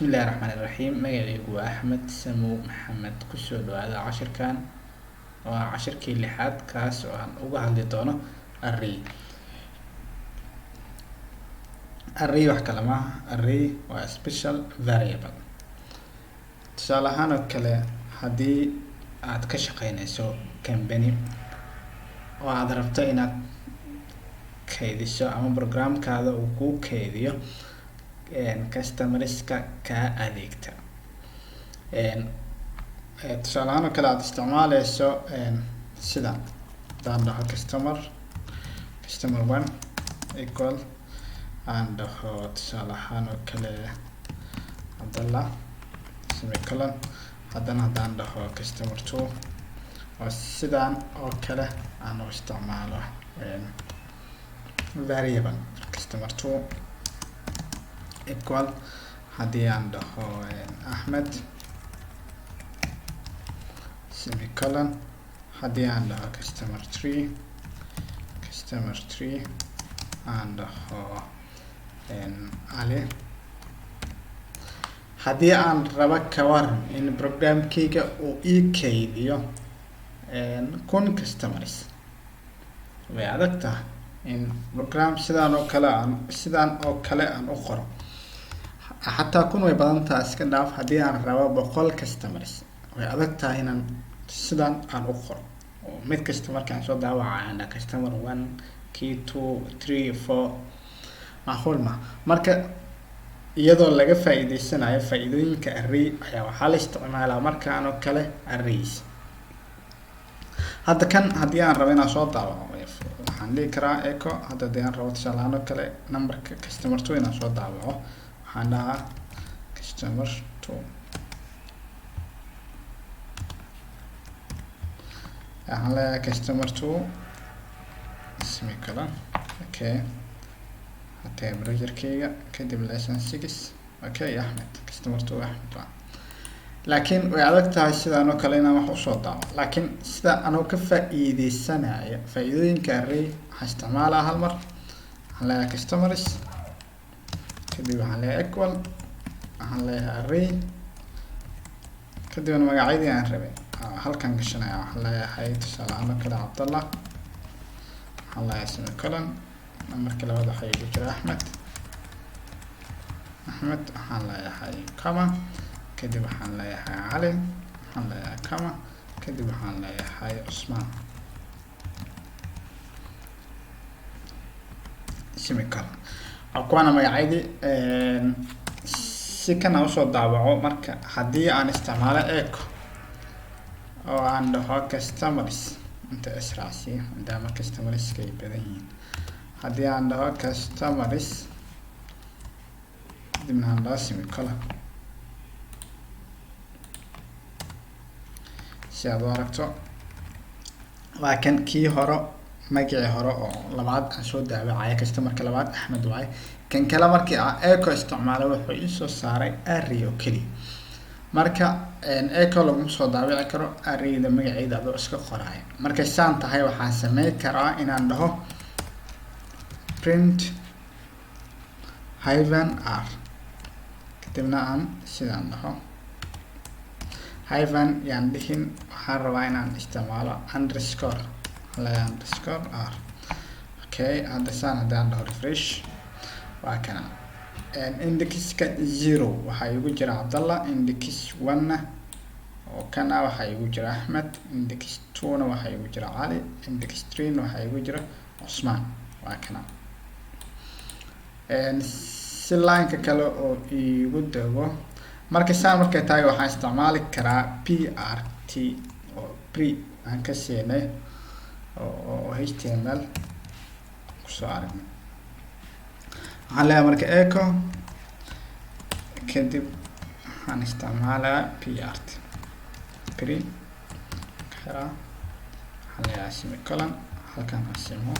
بسم الله الرحمن الرحيم magacaygu waa Axmed Samow Maxamed kusoo dhawaada cashirkan waa cashirkii lixaad kaas oo aan uga hadli doono array wax kale ma array waa special variable tusaale ahaan oo kale haddii aad ka shaqeynayso company oo aad rabto inaad kaydiso ama programkaada uu ku kaydiyo customerska ka adeegta tusaale ahaan oo kale aad isticmaaleyso sida hadaan dhaho customer 1 equal aan dhaho tusaale ahaan oo kale Abdallah semicolon haddana hadaan dhaho customer 2 oo sidaan oo kale aan u isticmaalo variable customer 2 equal haddii aan dhaho Ahmed semicolon haddii aan dhaho customer 3 aan dhaho Ali haddii aan rabo ka waran in programkayga uu ii kaydiyo 1000 customers way adag tahay in program sidaan oo kale aan u qoro xataa 1000 way badan tahay iska dhaaf haddii aan rabo 100 customers way adag tahay inaan sidaan aan u qoro oo mid kasta markaan soo daawacayna customer 1 key 2 3 4 macquul ma marka iyadoo laga faa'iideysanayo faa'iidooyinka array ayaa waxaa la isticmaalaa markaan oo kale arrays hadda kan haddii aan rabo inaan soo daawaco waxaan dhihi karaa echo hadda haddii aan rabo tusaale ahaan oo kale numberka customer 2 inaan soo daawaco waxaan dhahaa customer 2 waxaan leeyahay customer 2 semicolon okay hatee browserkayga kadib lesson 6 okay Ahmed customer 2 Ahmed laakiin way adag tahay sidaan oo kale inaan wax u soo daawo laakiin sida anoo ka faa'iideysanayo faa'iidooyinka array waxaan isticmaalaa hal mar waxaan leeyahay customers kadib waxaan leeyahay equal waxaan leeyahay array kadibna magacyadii aan rabay halkan gashanaya waxaan leeyahay tusaale ahaan oo kale Abdallah waxaan leeyahay semicolon marka labaad waxaa igu jira Ahmed waxaan leeyahay comma kadib waxaan leeyahay Ali waxaan leeyahay comma kadib waxaan leeyahay Usman semicolon kuwaana magacyadii si kana usoo daawaco marka haddii aan isticmaalo echo oo aan dhaho customers inta israacsiyo maadaama customerska ay badan yihiin haddii aan dhaho customers kadibna aan dhaho semicolon si aad u aragto waa kan kii hore magacii hore oo labaad aan soo daawacaya customerka labaad Axmed waaye kan kale markii aan echo isticmaalo wuxuu ii soo saaray array oo kaliya marka echo lagu soo daawici karo arrayda magaceeda adoo iska qoraayo markay saan tahay waxaan sameyn karaa inaan dhaho print -r kadibna aan sidaan dhaho hyphen yaan dhihin waxaan rabaa inaan isticmaalo underscore r okay hadda saan haddaan dhaho refresh waa kana indexka 0 waxaa igu jira Abdallah index 1 oo kana waxaa igu jira Ahmed index 2 na waxaa igu jira Ali index 3 na waxaa igu jira Usman waa kana si line-ka kale oo igu dago marka saan markay tahay waxaan isticmaali karaa prt oo pre aan ka siinay oo html kusoo aragnay waxaan leeyahay marka echo kadib waxaan isticmaalaa prt pre kara waxaan leeyahay semicolon halkan aan simo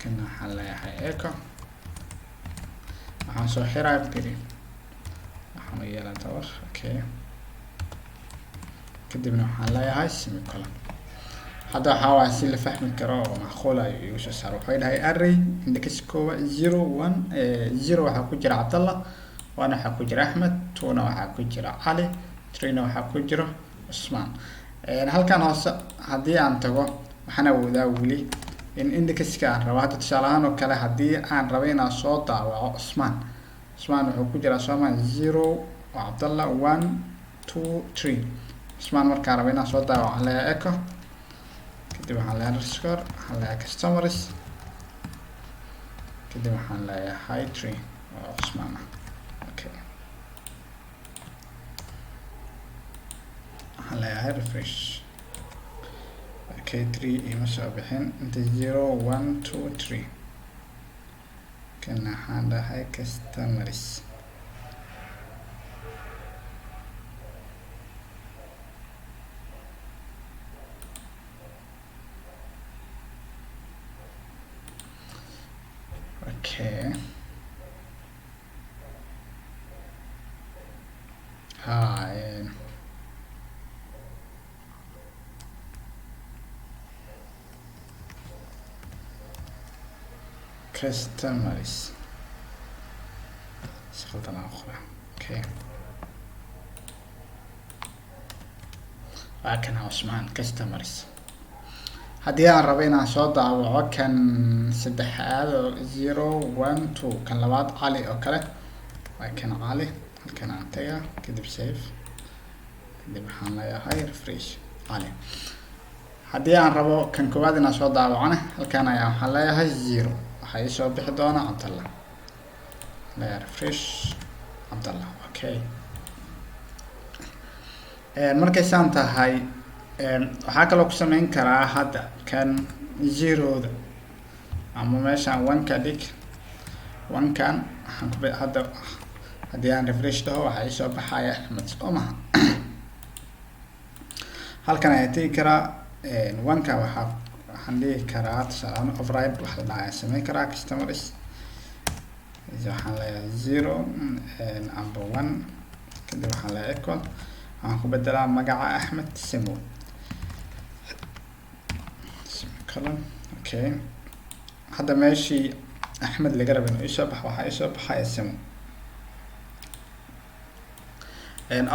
kana waxaan leeyahay echo waxaan soo xiraa pre waxaan yeelan tawar okay kadibna waxaan leeyahay semicolon hadda waxaa waa si la fahmi karo oo macquul ah igu soo saaro waxay dhahay array index 0 1 0 waxaa ku jira Abdallah 1 waxaa ku jira Axmed, 2 na waxaa ku jira Cali, 3 na waxaa ku jira Cusmaan. halkan hoose haddii aan tago waxaan awoodaa weli in indexka aan rabo. hadda tusaale ahaan oo kale haddii aan rabo inaan soo daawaco Cusmaan wuxuu ku jiraa Soomaan 0 oo Cabdalla 1 2 3. Cusmaan markaan rabo inaan soo daawaco waxaan leeyahay echo, kadib waxaan leeyahay underscore, waxaan leeyahay customers, kadib waxaan leeyahay 3 oo Cusmaan ah. okay, waxaan leeyahay refresh. okay, 3 ima soo bixin inta 0 1 2 3. kana waxaan leeyahay customers. okay, customers شغلتنا أخرى. okay, لكن عثمان customers. haddii aan rabo inaan soo daawaco kan saddexaad oo 0 1 2 kan labaad Cali oo kale waa kan Cali, halkan aan tagaa, kadib save, kadib waxaan leeyahay refresh Cali. haddii aan rabo kan koowaad inaan soo daawacana halkan ayaa waxaan leeyahay 0, waxaa ii soo bixi doona Cabdalla, leeyahay refresh Cabdalla. okay, markay saan tahay waxaa kaloo ku sameyn karaa hadda kan 0da ama meeshaan 1 ka dhig, 1 kan waxaan ku hadda haddii aan refresh dhaho waxaa ii soo baxaya Axmed soo maha. halkan ayaa tegi karaa 1 ka waxaan dhihi karaa tusaale override wax la dhahaa sameyn karaa customers, waxaan leeyahay 0 amba 1, kadib waxaan leeyahay equal, waxaan ku bedelaa magaca Axmed Simo. okay, hadda meeshii Axmed laga rabay inuu isoo baxo waxaa isoo baxaya Simo.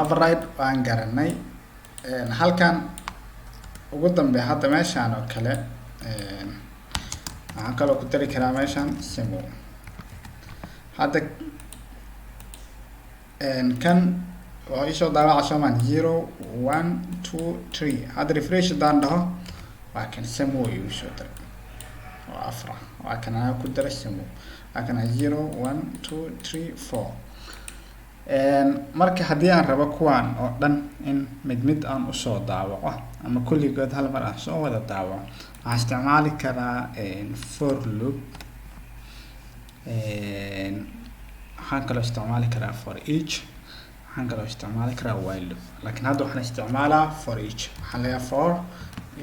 override waan garanay. halkan ugu dambe hadda meeshaan oo kale waxaan kaloo ku dari karaa meeshaan Simo. hadda kan oo isoo daawaca Soomaan 0 1 2 3. hadda refresh daan dhaho waa kan Simo uu soo daray oo afra, waa kan aan ku daray Simo, waa kan 0 1 2 3 4. marka haddii aan rabo kuwaan oo dhan in mid aan usoo daawaco ama kulligood hal mar aan soo wada daawaco waxaan isticmaali karaa for loop. waxaan kaloo isticmaali karaa for each, waxaan kaloo isticmaali karaa while loop, laakiin hadda waxaan isticmaalaa for each. waxaan leeyahay for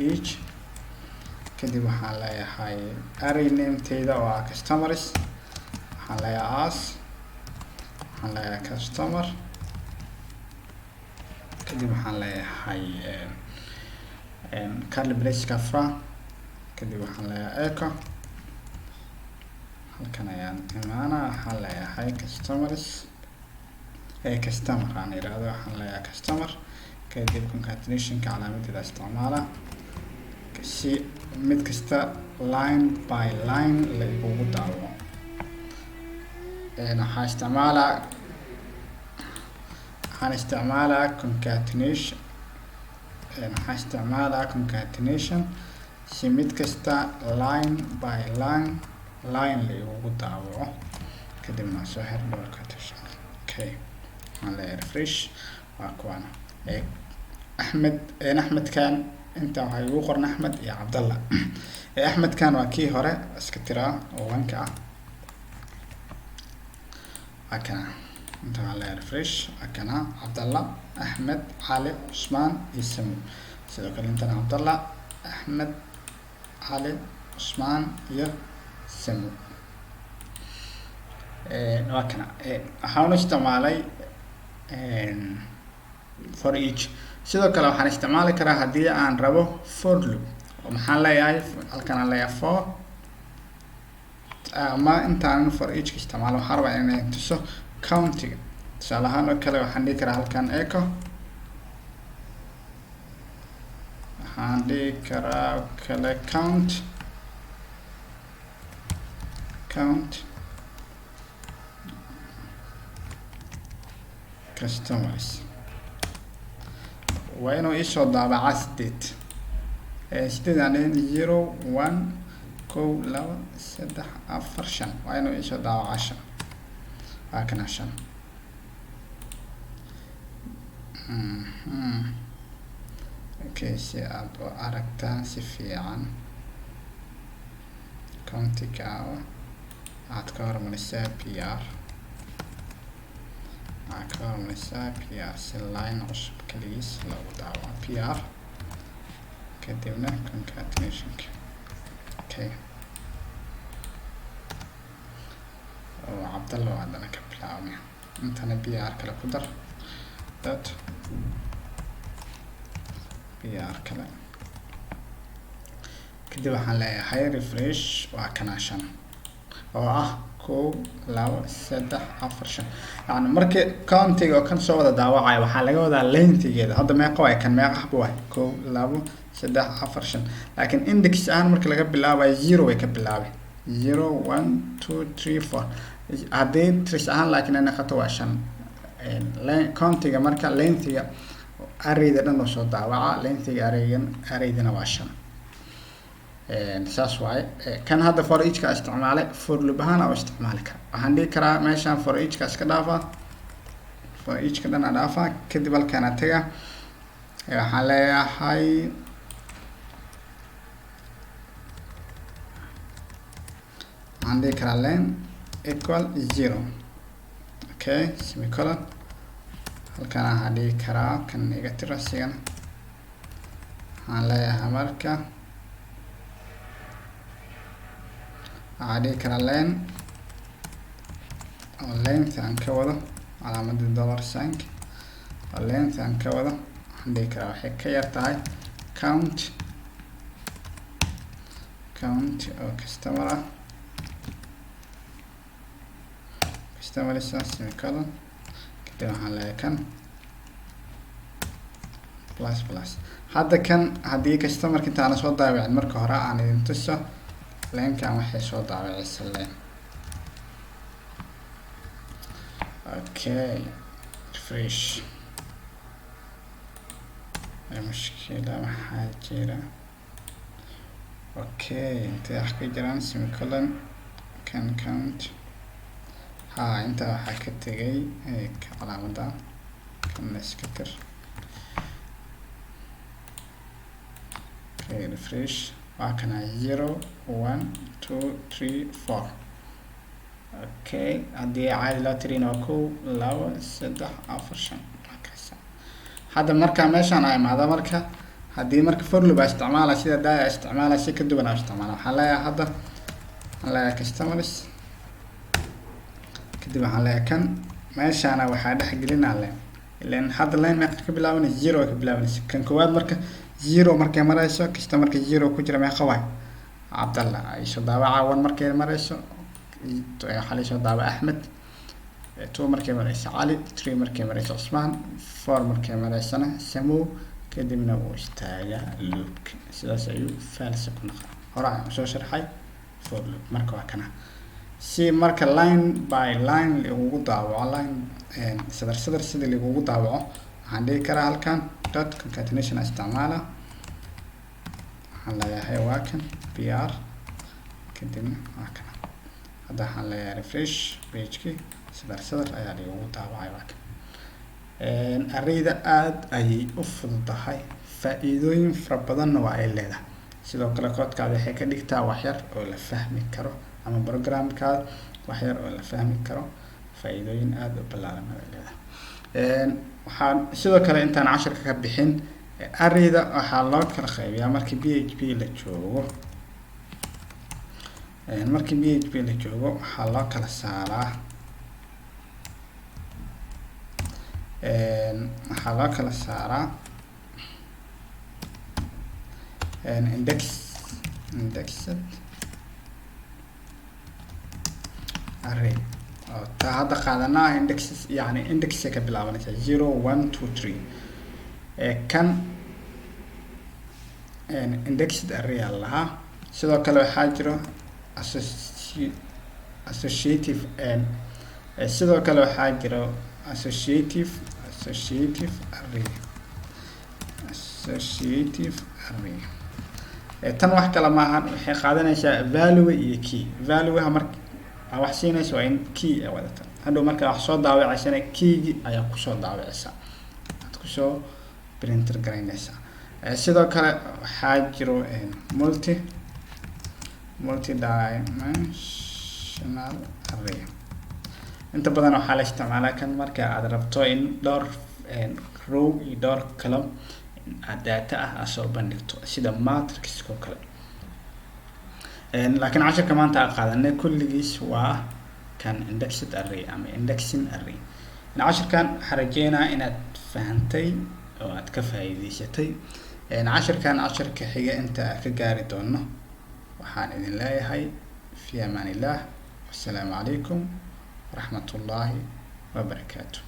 each, kadib waxaan leeyahay array name-teeda oo ah customers, waxaan leeyahay as, waxaan leeyahay customer, kadib waxaan leeyahay curly brace fra, kadib waxaan leeyahay echo, halkan ayaan imaanaa, waxaan leeyahay customers customer aan yiraahdo, waxaan leeyahay customer, kadib concatenationka calaamadeeda isticmaala si mid kasta line by line la igugu daawaco. waxaan isticmaalaa concatenation si mid kasta line by line la igugu daawaco, kadibna soo xir concatenation. okay, waxaan leeyahay refresh. waa kuwana Axmed kan inta waxaa igu qoran Axmed iyo Cabdalla. Axmed kan waa kii hore iska tiraa oo 1 ka ah, waa kana inta waxaan leeyahay refresh. waa kana Cabdalla, Axmed, Cali, Cusmaan iyo Simo. sidoo kale intana Cabdalla, Axmed, Cali, Cusmaan iyo Simo. waa kana waxaan isticmaalay for each. sidoo kale waxaan isticmaali karaa haddii aan rabo for loop, oo maxaan leeyahay halkan aan leeyahay for, ama intaan for each isticmaalo waxaan rabaa inaan tuso countiga. tusaale ahaan oo kale waxaan dhihi karaa halkan echo waxaan dhihi karaa kale count customers waa inuu isoo daabacaa 8 8 aan 0 1 2 2 3 4 5 waa inuu isoo daabacaa 5 waa kana 5 okay si aad u aragtaan si fiican countiga aad ka hormarisaa PR si line cusub kaligiis loogu daawaco PR kadibna concatenationka okay oo Cabdallah haddana ka bilaabmay intana PR kale ku dar dot PR kale kadib waxaan leeyahay refresh waa kana 5 oo ah 1 2 3 4 5 yani markii countiga oo kan soo wada daawacay waxaa laga wadaa lengthigeeda hadda meeqa way kan meeqa xabo way 1 2 3 4 5 laakiin index aan markii laga bilaabay 0 way ka bilaabay 0 1 2 3 4 hadii tris ahaan laakiin ana qato waa 5 countiga marka lengthiga arrayda dhan oo soo daawaca lengthiga arraydana waa 5 saas waaye kan hadda for each ka isticmaalay for loop ahaan oo isticmaali kara waxaan dhihi karaa meeshaan for each ka iska dhaafa for each ka dhan dhaafa kadib halkaan taga waxaan leeyahay waxaan dhihi karaa len equal 0 okay semicolon halkaan waxaan dhihi karaa kan negative sigana waxaan leeyahay marka عادي كرا لين أو length عن كوضة علامة $. length عن كوضة عندي كرا وحي كيرتاي count أو customer semicolon كده هنلاقي كان plus هذا كان هدي customer كنت أنا صوت دايما مركو هراء عن ينتسه لين كان وحي سو داوعي السلين اوكي ريفريش المشكلة محاجرة اوكي انت احكي جران سيميكولن كان كاونت ها انت حكيت تجي هيك علامة دا كان نسكتر اوكي ريفريش وكان 0 1 2 3 4 اوكي هدي عادي لا ترين وكو لا 3 4 5 هذا مركا ماشان اي هذا مركا هدي مركا فورلو باستعمالها سيده دا استعمالها شي كدبن استعمالها حلايا هذا حلايا كاستمرس كدب حلايا كان ماشان waxaa dhex gelinaa leen ileen hadda leen ma ka bilaabana 0 ka bilaabana kan koowaad marka 0 markay marayso customer-ka 0 ku jira meeqa waay Cabdallah ay soo daawaca 1 markay marayso xalay soo daawaca Ahmed 2 markay marayso Ali 3 markay marayso Usman 4 markay maraysana Samu kadibna uu istaaga loop sidaas ayuu falsa ku noqon hore soo sharxay for loop marka waa kana si marka line by line ugu daawaco line sadar sida lagu daawaco waxaan dhihi karaa halkan dot concatenation isticmaala waxaan leeyahay waa kan PR kadibna waa kan hadda waxaan leeyahay refresh page-ki sadar ayaa lagu daawacay waa kan arrayda aad ayay u fududahay faa'iidooyin fara badanna waa ay leedahay sidoo kale koodkaada waxay ka dhigtaa wax yar oo la fahmi karo ama programkaada wax yar oo la fahmi karo faa'iidooyin aad u ballaaran ay leedahay waxaan sidoo kale intaan casharka ka bixin arrayda waxaa loo kala qaybiyaa markii PHP la joogo waxaa loo kala saaraa indexed array هذا قاعدنا index يعني index كبلابنا 0 1 2 3 كان indexed array لها sidoo kale waxaa jiro associative sidoo kale waxaa jiro associative array tan wax kala maahan waxay qaadanaysaa value iyo key value marka wax siinayso waa in key ay wadata hadhow marka wax soo daawacaysana keygi ayaa kusoo daawacaysa aad kusoo printer garaynaysa sidoo kale waxaa jiro multi-dimensional array inta badan waxaa la isticmaalaa kan marka aad rabto in dhowr row iyo dhowr column aad data ah soo bandhigto sida matrix oo kale laakiin casharka maanta aan qaadanay kulligiis waa kan indexed array ama indexing array casharkan waxaan rajeynayaa inaad fahantay oo aad ka faa'iidaysatay casharkan casharka xiga inta ka gaari doono waxaan idin leeyahay fi amaanillah wassalaamu calaykum ورحمة الله وبركاته.